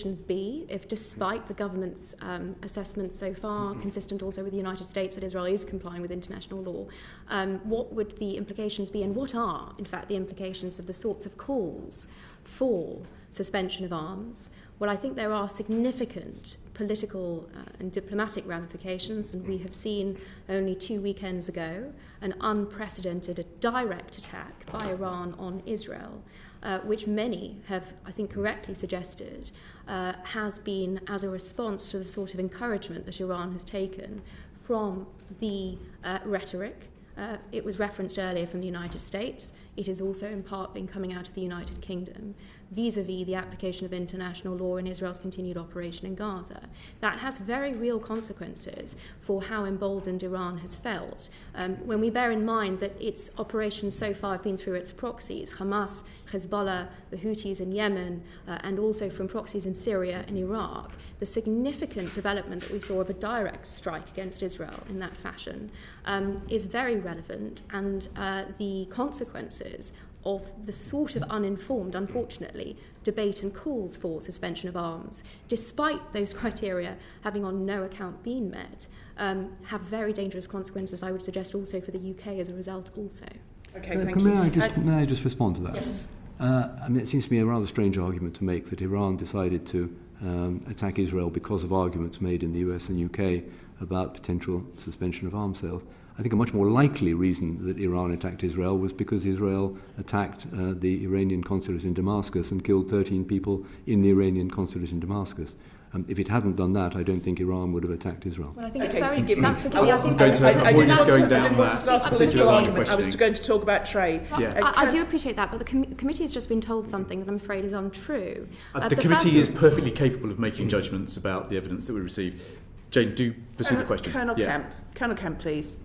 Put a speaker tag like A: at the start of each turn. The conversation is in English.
A: be if, despite the government's assessment so far, consistent also with the United States that Israel is complying with international law, what would the implications be, and what are, in fact, the implications of the sorts of calls for suspension of arms? Well, I think there are significant political and diplomatic ramifications, and we have seen only 2 weekends ago an unprecedented, a direct attack by Iran on Israel, which many have, I think, correctly suggested has been as a response to the sort of encouragement that Iran has taken from the rhetoric. It was referenced earlier from the United States. It has also in part been coming out of the United Kingdom vis-à-vis the application of international law in Israel's continued operation in Gaza. That has very real consequences for how emboldened Iran has felt. When we bear in mind that its operations so far have been through its proxies, Hamas, Hezbollah, the Houthis in Yemen, and also from proxies in Syria and Iraq, the significant development that we saw of a direct strike against Israel in that fashion is very relevant, and the consequences of the sort of uninformed, unfortunately, debate and calls for suspension of arms, despite those criteria having on no account been met, have very dangerous consequences, I would suggest, also for the UK as a result also.
B: Okay, thank you.
C: May I just respond to that?
B: Yes.
C: It seems to me a rather strange argument to make that Iran decided to attack Israel because of arguments made in the US and UK about potential suspension of arms sales. I think a much more likely reason that Iran attacked Israel was because Israel attacked the Iranian consulate in Damascus and killed 13 people in the Iranian consulate in Damascus. If it hadn't done that, I don't think Iran would have attacked Israel.
A: Well, I think it's
B: Okay,
A: very...
B: forgive me.
A: I
B: didn't want to start a political argument. I was going to talk about trade.
A: I do appreciate that, but the committee has just been told something that I'm afraid is untrue.
D: The committee is perfectly capable of making judgments about the evidence that we receive. Jane, do pursue the question.
B: Colonel Kemp, please.